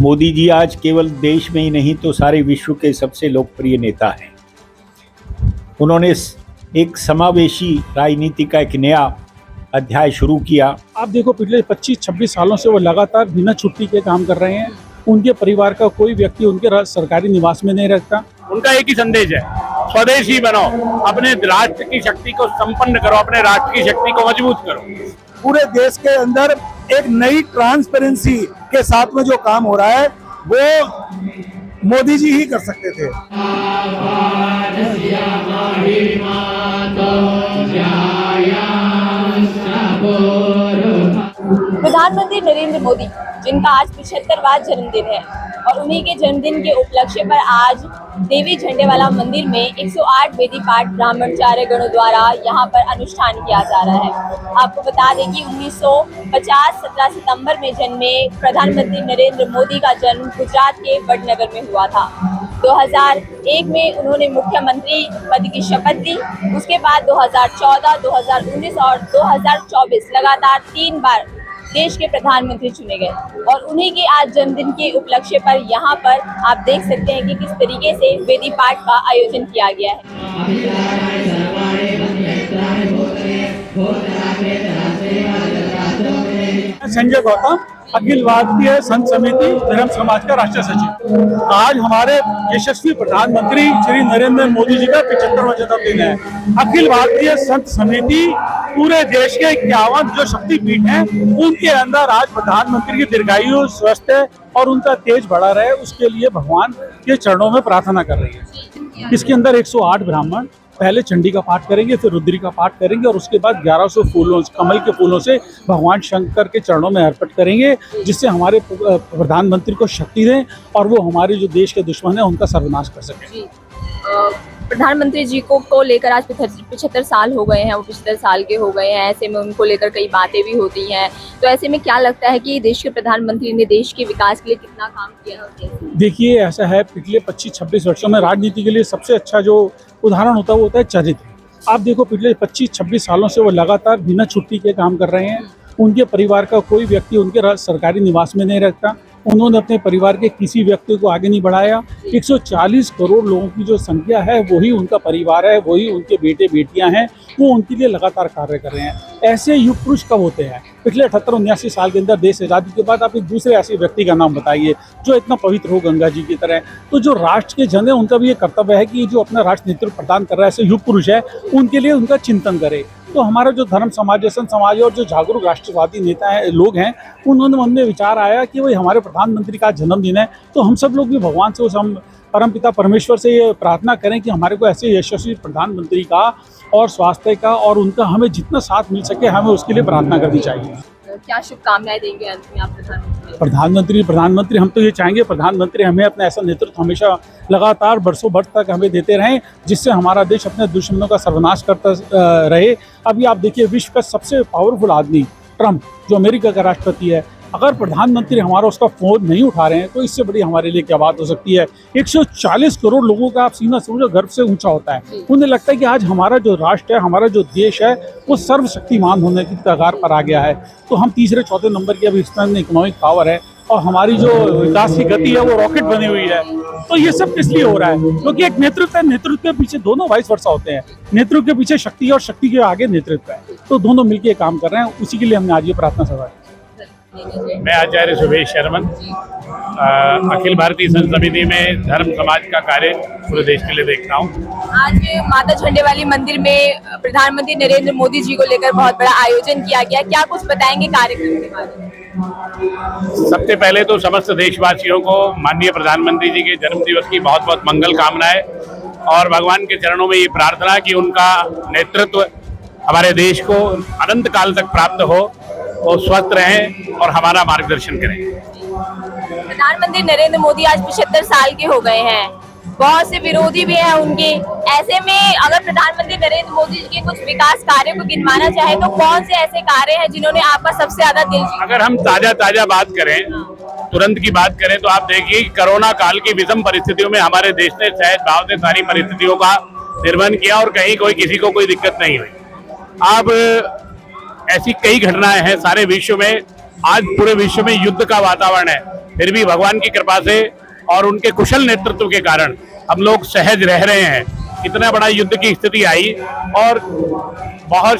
मोदी जी आज केवल देश में ही नहीं तो सारे विश्व के सबसे लोकप्रिय नेता हैं। उन्होंने एक समावेशी राजनीति का एक नया अध्याय शुरू किया। आप देखो पिछले 25-26 सालों से वो लगातार बिना छुट्टी के काम कर रहे हैं। उनके परिवार का कोई व्यक्ति उनके सरकारी निवास में नहीं रहता। उनका एक ही संदेश है, स्वदेशी बनो, अपने राष्ट्र की शक्ति को संपन्न करो, अपने राष्ट्र की शक्ति को मजबूत करो। पूरे देश के अंदर एक नई ट्रांसपेरेंसी के साथ में जो काम हो रहा है वो मोदी जी ही कर सकते थे। प्रधानमंत्री नरेंद्र मोदी जिनका आज 75वां जन्मदिन है और उन्हीं के जन्मदिन के उपलक्ष्य पर आज देवी झंडेवाला मंदिर में 108 वेदी पाठ ब्राह्मणचार्य गणों द्वारा यहां पर अनुष्ठान किया जा रहा है। आपको बता दें कि 1950 17 सितंबर में जन्मे प्रधानमंत्री नरेंद्र मोदी का जन्म गुजरात के वडनगर में हुआ था। 2001 में उन्होंने मुख्यमंत्री पद की शपथ ली। उसके बाद 2014, 2019 और 2024 लगातार 3 बार देश के प्रधानमंत्री चुने गए और उन्हीं के आज जन्मदिन के उपलक्ष्य पर यहाँ पर आप देख सकते हैं कि किस तरीके से वेदी पाठ का आयोजन किया गया है। संजय गौतम, अखिल भारतीय संत समिति धर्म समाज का राष्ट्रीय सचिव। आज हमारे यशस्वी प्रधानमंत्री श्री नरेंद्र मोदी जी का 75वां जन्मदिन है। अखिल भारतीय संत समिति पूरे देश के 51 जो शक्तिपीठ हैं उनके अंदर आज प्रधानमंत्री की दीर्घायु, स्वस्थ और उनका तेज बढ़ा रहे, उसके लिए भगवान के चरणों में प्रार्थना कर रही है। इसके अंदर 108 ब्राह्मण पहले चंडी का पाठ करेंगे, फिर रुद्री का पाठ करेंगे और उसके बाद 1100 फूलों, कमल के फूलों से भगवान शंकर के चरणों में अर्पित करेंगे, जिससे हमारे प्रधानमंत्री को शक्ति दें और वो हमारे जो देश के दुश्मन हैं उनका सर्वनाश कर सकें। प्रधानमंत्री जी को लेकर आज 75 साल हो गए हैं, वो 75 साल के हो गए हैं। ऐसे में उनको लेकर कई बातें भी होती हैं, तो ऐसे में क्या लगता है कि देश के प्रधानमंत्री ने देश के विकास के लिए कितना काम किया है? देखिए, ऐसा है, पिछले 25-26 वर्षों में राजनीति के लिए सबसे अच्छा जो उदाहरण होता है वो होता है चरित्र। आप देखो पिछले 25-26 सालों से वो लगातार बिना छुट्टी के काम कर रहे हैं। उनके परिवार का कोई व्यक्ति उनके सरकारी निवास में नहीं रहता। उन्होंने अपने परिवार के किसी व्यक्ति को आगे नहीं बढ़ाया। 140 करोड़ लोगों की जो संख्या है वही उनका परिवार है, वही उनके बेटे बेटियां हैं, वो उनके लिए लगातार कार्य कर रहे हैं। ऐसे युग पुरुष कब होते हैं? पिछले 78-79 साल के अंदर देश आज़ादी के बाद आप एक दूसरे ऐसे व्यक्ति का नाम बताइए जो इतना पवित्र हो गंगा जी की तरह। तो जो राष्ट्र के जन है उनका भी ये कर्तव्य है कि जो अपना राष्ट्र नेतृत्व प्रदान कर रहा है, ऐसे युग पुरुष है, उनके लिए उनका चिंतन करे। तो हमारा जो धर्म समाज, संत समाज और जो जागरूक राष्ट्रवादी नेता है, लोग हैं, उन्होंने मन में विचार आया कि वही हमारे प्रधानमंत्री का जन्मदिन है, तो हम सब लोग भी भगवान से, उस हम परमपिता परमेश्वर से ये प्रार्थना करें कि हमारे को ऐसे यशस्वी प्रधानमंत्री का और स्वास्थ्य का और उनका हमें जितना साथ मिल सके हमें उसके लिए प्रार्थना करनी चाहिए। क्या शुभकामनाएं देंगे अंत में आप प्रधानमंत्री हम तो ये चाहेंगे प्रधानमंत्री हमें अपना ऐसा नेतृत्व हमेशा लगातार बरसों वर्ष तक हमें देते रहें, जिससे हमारा देश अपने दुश्मनों का सर्वनाश करता रहे। अभी आप देखिए, विश्व का सबसे पावरफुल आदमी ट्रंप, जो अमेरिका का राष्ट्रपति है, अगर प्रधानमंत्री हमारा उसका फोन नहीं उठा रहे हैं तो इससे बड़ी हमारे लिए क्या बात हो सकती है। 140 करोड़ लोगों का आप सीना समझो गर्व से ऊंचा होता है। उन्हें लगता है कि आज हमारा जो राष्ट्र है, हमारा जो देश है, वो सर्वशक्तिमान होने की कगार पर आ गया है। तो हम तीसरे चौथे नंबर की अभी हिंदुस्तान इकोनॉमिक पावर है और हमारी जो विकास की गति है वो रॉकेट बनी हुई है। तो ये सब किस लिए हो रहा है? क्योंकि एक नेतृत्व है, नेतृत्व के पीछे दोनों वाइस वर्सा होते हैं। नेतृत्व के पीछे शक्ति और शक्ति के आगे नेतृत्व है, तो दोनों मिलकर काम कर रहे हैं। उसी के लिए हमने आज ये प्रार्थना सभा है। मैं आचार्य सुभेश शर्मन, अखिल भारतीय संत समिति में धर्म समाज का कार्य पूरे देश के लिए देखता हूँ। आज माता झंडेवाली मंदिर में प्रधानमंत्री नरेंद्र मोदी जी को लेकर बहुत बड़ा आयोजन किया गया, क्या कुछ बताएंगे कार्यक्रम के बारे में? सबसे पहले तो समस्त देशवासियों को माननीय प्रधानमंत्री जी के जन्म दिवस की बहुत बहुत मंगल कामनाएं और भगवान के चरणों में ये प्रार्थना कि उनका नेतृत्व हमारे देश को अनंत काल तक प्राप्त हो, वो स्वस्थ रहें और हमारा मार्गदर्शन करें। प्रधानमंत्री नरेंद्र मोदी आज 75 साल के हो गए हैं, बहुत से विरोधी भी हैं उनके। ऐसे में अगर प्रधानमंत्री नरेंद्र मोदी जी के कुछ विकास कार्यों को गिनवाना चाहे तो कौन से ऐसे कार्य हैं जिन्होंने आपका सबसे ज्यादा दिल जीता? अगर हम ताजा बात करें, तुरंत की बात करें तो आप देखिए कि कोरोना काल की विषम परिस्थितियों में हमारे देश ने सहज भाव से सारी परिस्थितियों का निर्वहन किया और कहीं किसी को कोई दिक्कत नहीं हुई। अब ऐसी कई घटनाएं हैं सारे विश्व में। आज पूरे विश्व में युद्ध का वातावरण है, फिर भी भगवान की कृपा से और उनके कुशल नेतृत्व के कारण हम लोग सहज रह रहे हैं। इतना बड़ा युद्ध की स्थिति आई और बहुत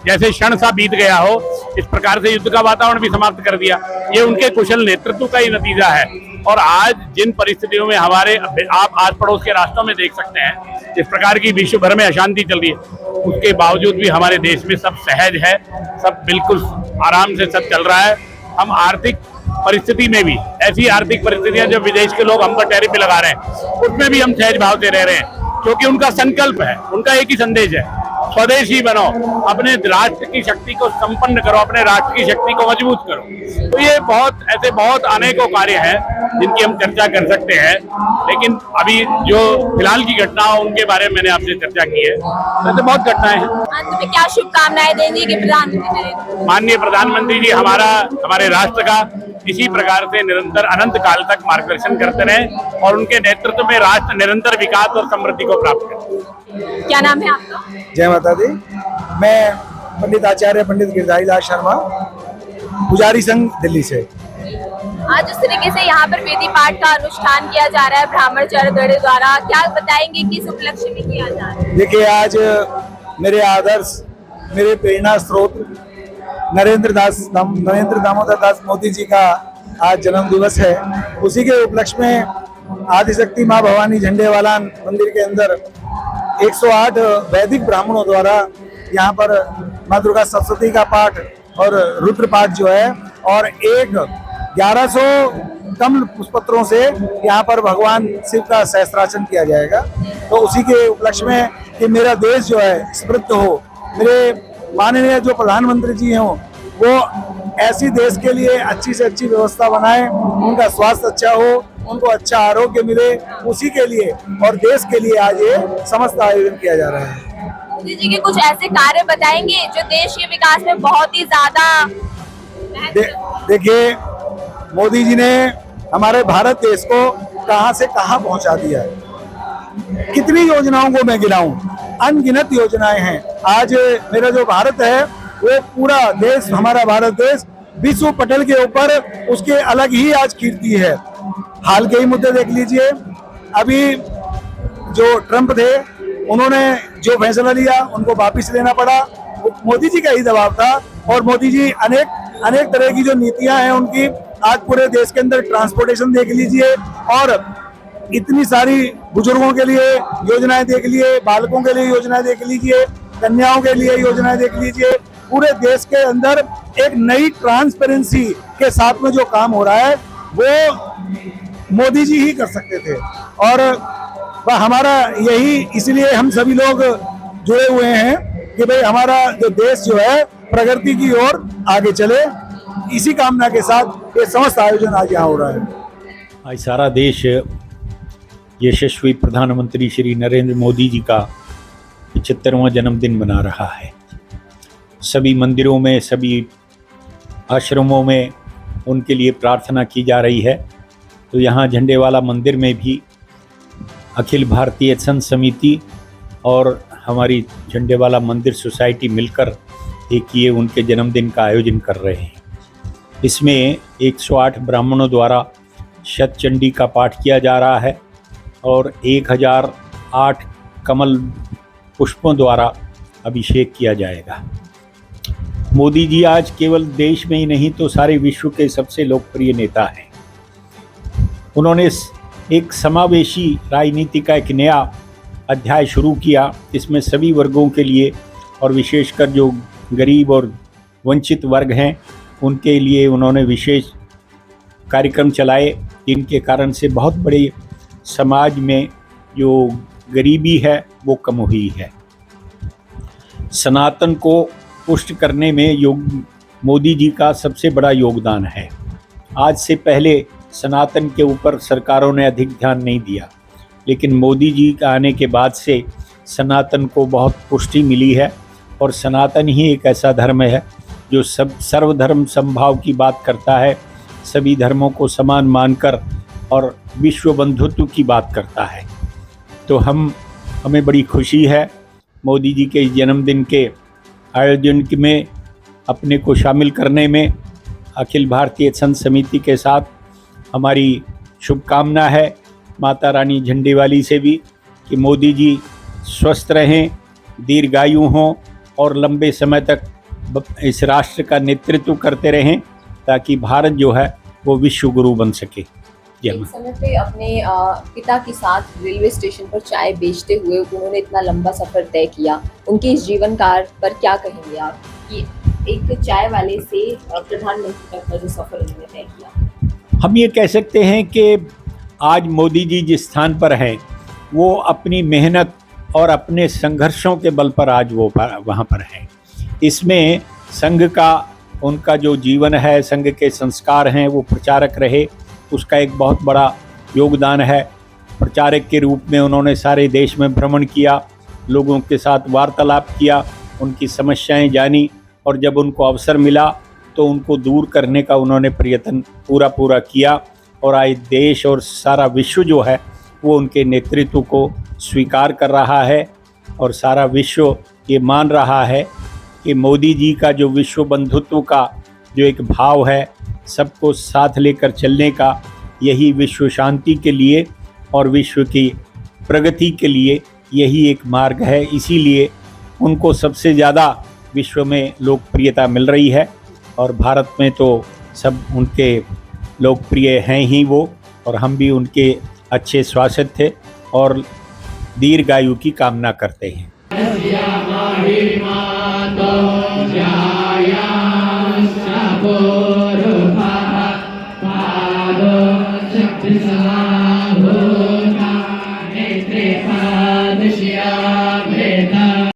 जैसे क्षण सा बीत गया हो, इस प्रकार से युद्ध का वातावरण भी समाप्त कर दिया। ये उनके कुशल नेतृत्व का ही नतीजा है। और आज जिन परिस्थितियों में हमारे आप आस पड़ोस के राष्ट्रों में देख सकते हैं, इस प्रकार की विश्व भर में अशांति चल रही है, उसके बावजूद भी हमारे देश में सब सहज है, सब बिल्कुल आराम से सब चल रहा है। हम आर्थिक परिस्थिति में भी, ऐसी आर्थिक परिस्थितियां जो विदेश के लोग हम पर टैरिफ भी लगा रहे हैं, उसमें भी हम सहज भाव से रह रहे हैं, क्योंकि उनका संकल्प है, उनका एक ही संदेश है, स्वदेशी बनो, अपने राष्ट्र की शक्ति को संपन्न करो, अपने राष्ट्र की शक्ति को मजबूत करो। तो ये बहुत अनेकों कार्य हैं जिनकी हम चर्चा कर सकते हैं, लेकिन अभी जो फिलहाल की घटना हो उनके बारे में मैंने आपसे चर्चा की है। वैसे बहुत घटनाएं हैं। अंत में क्या शुभकामनाएं देंगे कि प्रधानमंत्री माननीय प्रधानमंत्री जी हमारे राष्ट्र का इसी प्रकार से निरंतर अनंत काल तक मार्गदर्शन करते रहें और उनके नेतृत्व में राष्ट्र निरंतर विकास और समृद्धि को प्राप्त करे। क्या नाम है आपका? जय माता दी। मैं पंडित आचार्य पंडित गिरधारी लाल शर्मा, पुजारी संघ दिल्ली से। आज जिस तरीके से यहाँ पर वेदी पाठ का अनुष्ठान किया जा रहा है ब्राह्मणचार्य गण द्वारा, क्या बताएंगे किस उपलक्ष्य में किया जा रहा है? देखिए, आज मेरे आदर्श, मेरे प्रेरणा स्रोत नरेंद्र दामोदर दास मोदी जी का आज जन्म दिवस है। उसी के उपलक्ष्य में आदिशक्ति माँ भवानी झंडेवाला मंदिर के अंदर 108 वैदिक ब्राह्मणों द्वारा यहाँ पर माँ दुर्गा सप्तशती का पाठ और रुद्र पाठ जो है, और 1100 कमल पुष्पत्रों से यहाँ पर भगवान शिव का सहस्त्रार्चन किया जाएगा। तो उसी के उपलक्ष्य में कि मेरा देश जो है समृद्ध हो, मेरे माननीय जो प्रधानमंत्री जी हैं वो ऐसी देश के लिए अच्छी से अच्छी व्यवस्था बनाए, उनका स्वास्थ्य अच्छा हो, उनको अच्छा आरोग्य मिले, उसी के लिए और देश के लिए आज ये समस्त आयोजन किया जा रहा है। मोदी जी के कुछ ऐसे कार्य बताएंगे जो देश के विकास में बहुत ही ज्यादा देखिए, मोदी जी ने हमारे भारत देश को कहां से कहां पहुंचा दिया है। कितनी योजनाओं को मैं गिनाऊं, अनगिनत योजनाएं हैं। आज मेरा जो भारत है वो पूरा देश, हमारा भारत देश विश्व पटल के ऊपर उसके अलग ही आज कीर्ति है। हाल के ही मुद्दे देख लीजिए, अभी जो ट्रम्प थे उन्होंने जो फैसला लिया उनको वापिस लेना पड़ा, मोदी जी का ही दबाव था। और मोदी जी अनेक तरह की जो नीतियां हैं उनकी, आज पूरे देश के अंदर ट्रांसपोर्टेशन देख लीजिए, और इतनी सारी बुजुर्गों के लिए योजनाएं देख लीजिए, बालकों के लिए योजनाएं देख लीजिए, कन्याओं के लिए योजनाएं देख लीजिए। पूरे देश के अंदर एक नई ट्रांसपेरेंसी के साथ में जो काम हो रहा है वो मोदी जी ही कर सकते थे, और हमारा यही, इसलिए हम सभी लोग जुड़े हुए हैं कि भाई हमारा जो देश जो है प्रगति की ओर आगे चले। इसी कामना के साथ ये समस्त आयोजन आज यहाँ हो रहा है। आज सारा देश यशस्वी प्रधानमंत्री श्री नरेंद्र मोदी जी का 75वां जन्मदिन मना रहा है। सभी मंदिरों में, सभी आश्रमों में उनके लिए प्रार्थना की जा रही है। तो यहाँ झंडेवाला मंदिर में भी अखिल भारतीय संत समिति और हमारी झंडेवाला मंदिर सोसाइटी मिलकर एक ये उनके जन्मदिन का आयोजन कर रहे हैं। इसमें 108 ब्राह्मणों द्वारा शतचंडी का पाठ किया जा रहा है और 1008 कमल पुष्पों द्वारा अभिषेक किया जाएगा। मोदी जी आज केवल देश में ही नहीं तो सारे विश्व के सबसे लोकप्रिय नेता हैं। उन्होंने एक समावेशी राजनीति का एक नया अध्याय शुरू किया। इसमें सभी वर्गों के लिए और विशेषकर जो गरीब और वंचित वर्ग हैं उनके लिए उन्होंने विशेष कार्यक्रम चलाए, जिनके कारण से बहुत बड़े समाज में जो गरीबी है वो कम हुई है। सनातन को पुष्ट करने में मोदी जी का सबसे बड़ा योगदान है। आज से पहले सनातन के ऊपर सरकारों ने अधिक ध्यान नहीं दिया, लेकिन मोदी जी के आने के बाद से सनातन को बहुत पुष्टि मिली है और सनातन ही एक ऐसा धर्म है जो सर्वधर्म समभाव की बात करता है, सभी धर्मों को समान मानकर और विश्व बंधुत्व की बात करता है। तो हमें बड़ी खुशी है मोदी जी के जन्मदिन के आयोजन में अपने को शामिल करने में। अखिल भारतीय संत समिति के साथ हमारी शुभकामना है माता रानी झंडेवाली से भी कि मोदी जी स्वस्थ रहें, दीर्घायु हों और लंबे समय तक इस राष्ट्र का नेतृत्व करते रहें ताकि भारत जो है वो विश्व गुरु बन सके। जय एक मां। समय पे अपने पिता के साथ रेलवे स्टेशन पर चाय बेचते हुए उन्होंने इतना लंबा सफर तय किया, उनके इस जीवन काल पर क्या कहेंगे आप कि एक चाय वाले से प्रधानमंत्री तक का जो सफर उन्होंने तय किया? हम ये कह सकते हैं कि आज मोदी जी जिस स्थान पर हैं वो अपनी मेहनत और अपने संघर्षों के बल पर आज वो वहाँ पर हैं। इसमें संघ का उनका जो जीवन है, संघ के संस्कार हैं, वो प्रचारक रहे, उसका एक बहुत बड़ा योगदान है। प्रचारक के रूप में उन्होंने सारे देश में भ्रमण किया, लोगों के साथ वार्तालाप किया, उनकी समस्याएं जानी और जब उनको अवसर मिला तो उनको दूर करने का उन्होंने प्रयत्न पूरा किया और आज देश और सारा विश्व जो है वो उनके नेतृत्व को स्वीकार कर रहा है और सारा विश्व ये मान रहा है कि मोदी जी का जो विश्व बंधुत्व का जो एक भाव है, सबको साथ लेकर चलने का, यही विश्व शांति के लिए और विश्व की प्रगति के लिए यही एक मार्ग है। इसीलिए उनको सबसे ज़्यादा विश्व में लोकप्रियता मिल रही है और भारत में तो सब उनके लोकप्रिय हैं ही वो, और हम भी उनके अच्छे स्वास्थ्य थे और दीर्घायु की कामना करते हैं।